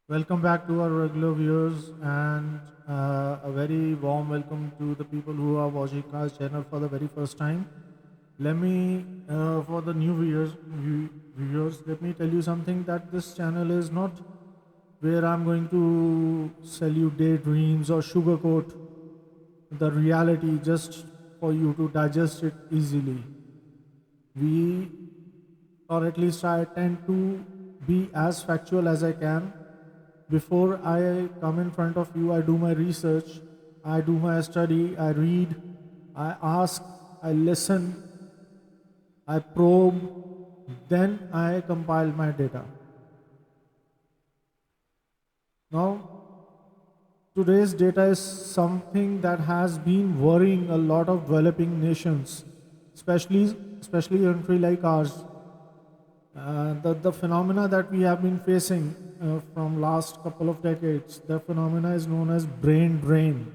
Welcome back to our regular viewers and a very warm welcome to the people who are watching our channel for the very first time. Let me, for the new viewers, let me tell you something that this channel is not where I'm going to sell you daydreams or sugarcoat the reality just for you to digest it easily. We, or at least I tend to be as factual as I can. Before I come in front of you, I do my research, I do my study, I read, I ask, I listen, I probe, then I compile my data. Now, today's data is something that has been worrying a lot of developing nations, especially a country like ours. The phenomena that we have been facing from last couple of decades, the phenomena is known as brain drain.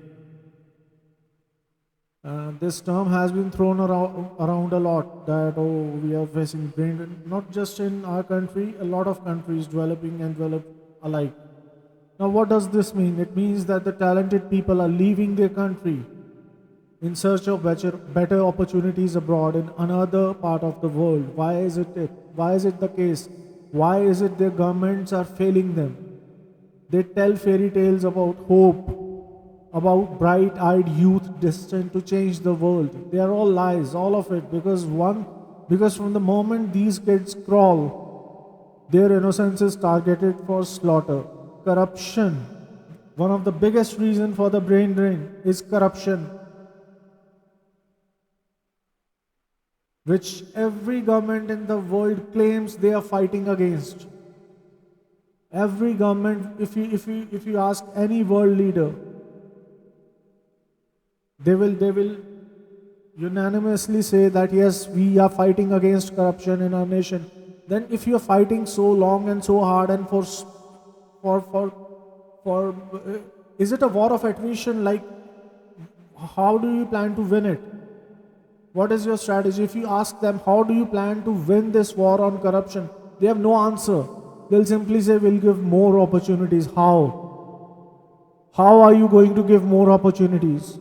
This term has been thrown around a lot that, oh, we are facing brain drain, not just in our country, a lot of countries, developing and developed alike. Now, what does this mean? It means that the talented people are leaving their country in search of better opportunities abroad in another part of the world. Why is it? Why is it the case? Why is it their governments are failing them? They tell fairy tales about hope, about bright eyed youth destined to change the world. They are all lies, all of it, because from the moment these kids crawl, their innocence is targeted for slaughter. Corruption. One of the biggest reasons for the brain drain is corruption, which every government in the world claims they are fighting against. Every government, if you ask any world leader, they will unanimously say that yes, we are fighting against corruption in our nation. Then if you are fighting so long and so hard and for for for is it a war of attrition? Like, how do you plan to win it? What is your strategy? If you ask them, how do you plan to win this war on corruption? They have no answer. They'll simply say, we'll give more opportunities. How? How are you going to give more opportunities?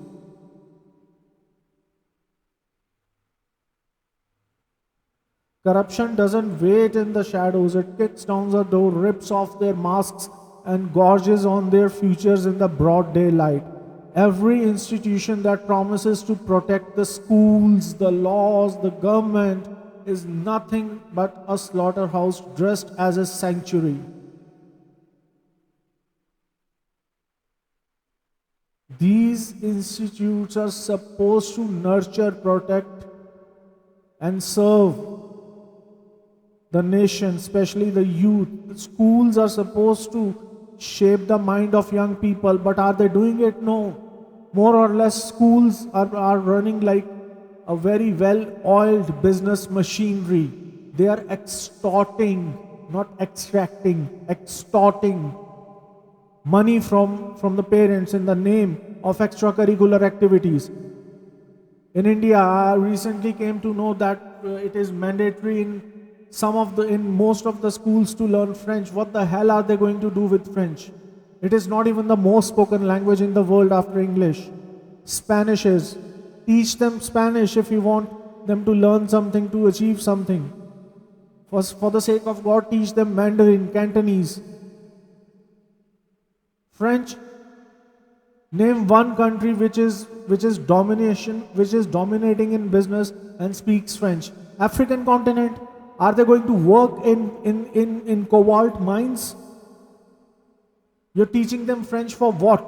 Corruption doesn't wait in the shadows. It kicks down the door, rips off their masks, and gorges on their futures in the broad daylight. Every institution that promises to protect the schools, the laws, the government is nothing but a slaughterhouse dressed as a sanctuary. These institutes are supposed to nurture, protect, and serve the nation, especially the youth. Schools are supposed to shape the mind of young people, but are they doing it? No. More or less, schools are running like a very well oiled business machinery. They are extorting, not extracting, extorting money from the parents in the name of extracurricular activities. In India, I recently came to know that it is mandatory in most of the schools to learn French. What the hell are they going to do with French? It is not even the most spoken language in the world after English. Spanish is. Teach them Spanish if you want them to learn something, to achieve something. For the sake of God, teach them Mandarin, Cantonese, French. Name one country which is dominating in business and speaks French. African continent. Are they going to work in cobalt mines? You're teaching them French for what?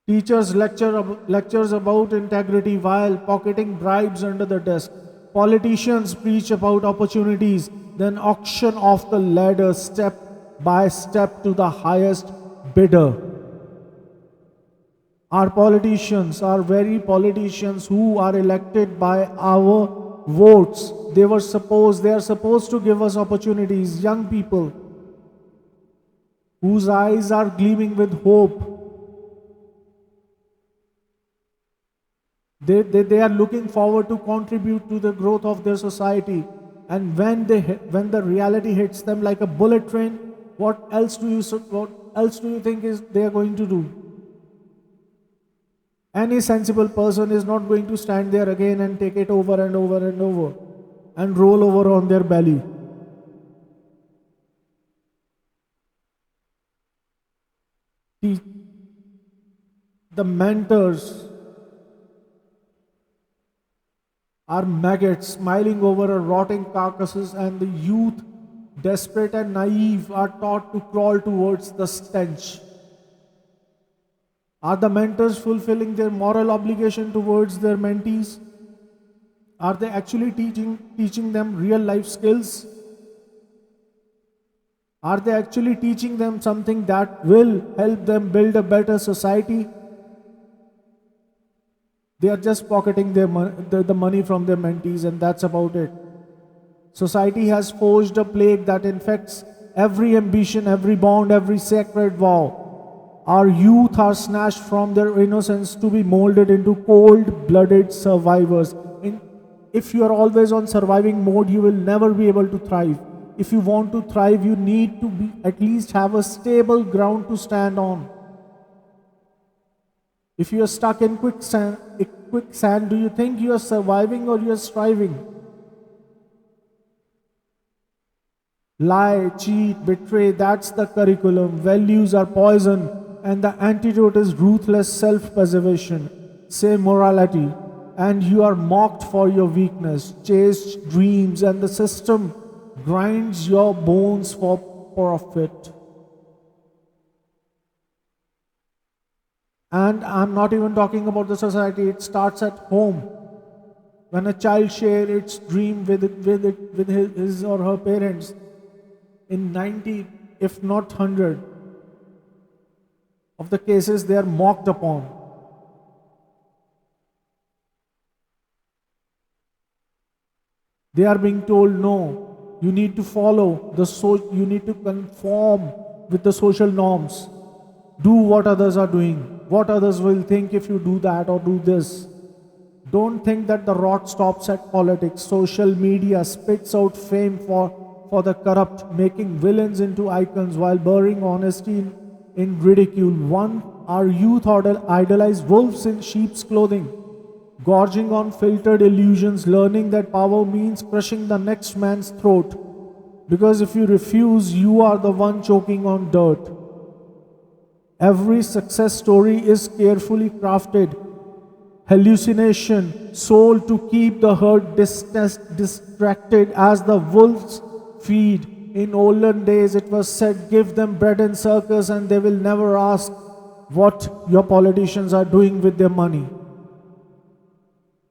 Teachers lectures about integrity while pocketing bribes under the desk. Politicians preach about opportunities, then auction off the ladder step by step to the highest bidder. Our politicians are very politicians who are elected by our votes. They are supposed to give us opportunities, young people whose eyes are gleaming with hope. They are looking forward to contribute to the growth of their society. And when the reality hits them like a bullet train, what else do you think is they are going to do? Any sensible person is not going to stand there again and take it over and over and over and roll over on their belly. The, the mentors are maggots smiling over a rotting carcasses, and the youth, desperate and naive, are taught to crawl towards the stench. Are the mentors fulfilling their moral obligation towards their mentees? Are they actually teaching them real life skills? Are they actually teaching them something that will help them build a better society? They are just pocketing the money from their mentees, and that's about it. Society has forged a plague that infects every ambition, every bond, every sacred vow. Our youth are snatched from their innocence to be molded into cold blooded survivors. If you are always on surviving mode, you will never be able to thrive. If you want to thrive, you need to at least have a stable ground to stand on. If you are stuck in quicksand, do you think you are surviving or you are striving? Lie, cheat, betray, that's the curriculum. Values are poison, and the antidote is ruthless self preservation. Say morality, and you are mocked for your weakness, chased dreams, and the system grinds your bones for profit. And I'm not even talking about the society, it starts at home. When a child shares its dream with his or her parents, in 90, if not 100, of the cases they are mocked upon. They are being told, no, you need to follow you need to conform with the social norms. Do what others are doing. What others will think if you do that or do this. Don't think that the rot stops at politics. Social media spits out fame for the corrupt, making villains into icons while burying honesty in ridicule. Our youth idolize wolves in sheep's clothing, gorging on filtered illusions, learning that power means crushing the next man's throat. Because if you refuse, you are the one choking on dirt. Every success story is carefully crafted. Hallucination, sold to keep the herd distracted as the wolves feed. In olden days, it was said, give them bread and circus, and they will never ask what your politicians are doing with their money.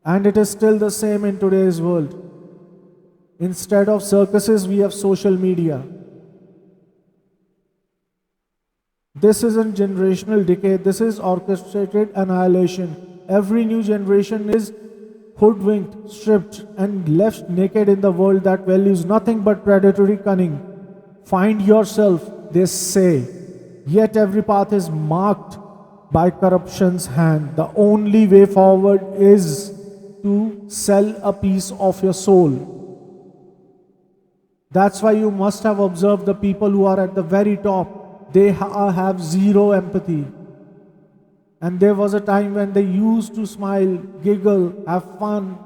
And it is still the same in today's world. Instead of circuses, we have social media. This isn't generational decay, this is orchestrated annihilation. Every new generation is hoodwinked, stripped, and left naked in the world that values nothing but predatory cunning. Find yourself, they say. Yet every path is marked by corruption's hand. The only way forward is to sell a piece of your soul. That's why you must have observed the people who are at the very top. They have zero empathy. And there was a time when they used to smile, giggle, have fun,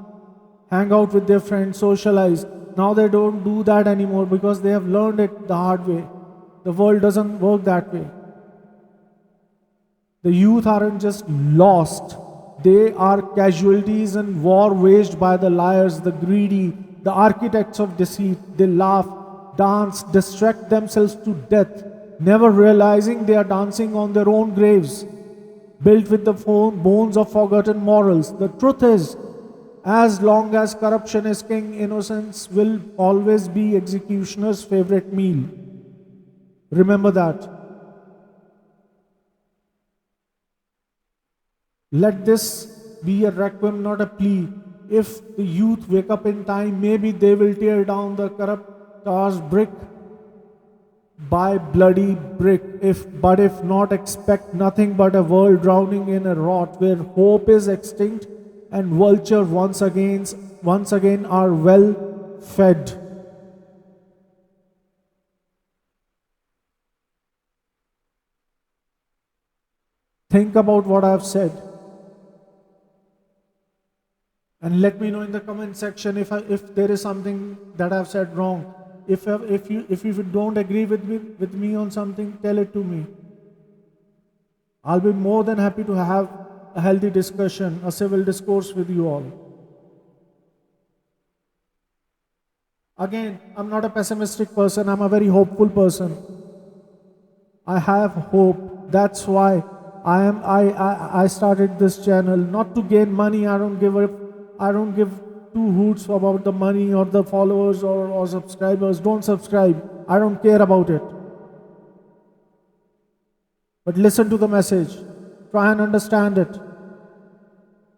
hang out with their friends, socialize. Now they don't do that anymore because they have learned it the hard way. The world doesn't work that way. The youth aren't just lost, they are casualties in war waged by the liars, the greedy, the architects of deceit. They laugh, dance, distract themselves to death, never realizing they are dancing on their own graves, built with the bones of forgotten morals. The truth is, as long as corruption is king, innocence will always be executioner's favorite meal. Remember that. Let this be a requiem, not a plea. If the youth wake up in time, maybe they will tear down the corrupt towers brick by bloody brick. But if not, expect nothing but a world drowning in a rot where hope is extinct and vulture once again are well fed. Think about what I have said and let me know in the comment section if there is something that I have said wrong. If you don't agree with me on something, tell it to me. I'll be more than happy to have a healthy discussion, a civil discourse with you all. Again, I'm not a pessimistic person, I'm a very hopeful person. I have hope. That's why I started this channel not to gain money. I don't give two hoots about the money or the followers or subscribers. Don't subscribe. I don't care about it. But listen to the message. Try and understand it.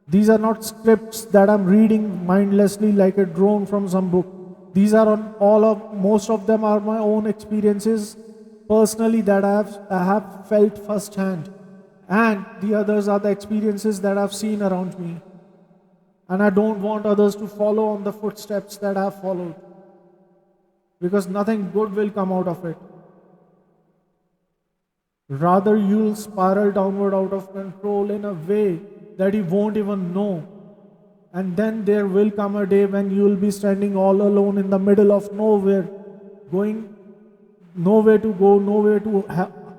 These are not scripts that I'm reading mindlessly like a drone from some book. These are most of them are my own experiences personally that I have felt firsthand. And the others are the experiences that I've seen around me. And I don't want others to follow on the footsteps that I've followed. Because nothing good will come out of it. Rather, you'll spiral downward out of control in a way that you won't even know. And then there will come a day when you will be standing all alone in the middle of nowhere, going nowhere to go, nowhere to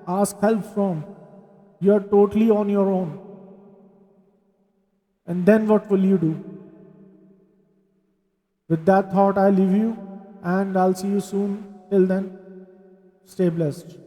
ask help from. You are totally on your own. And then what will you do? With that thought, I leave you and I'll see you soon. Till then, stay blessed.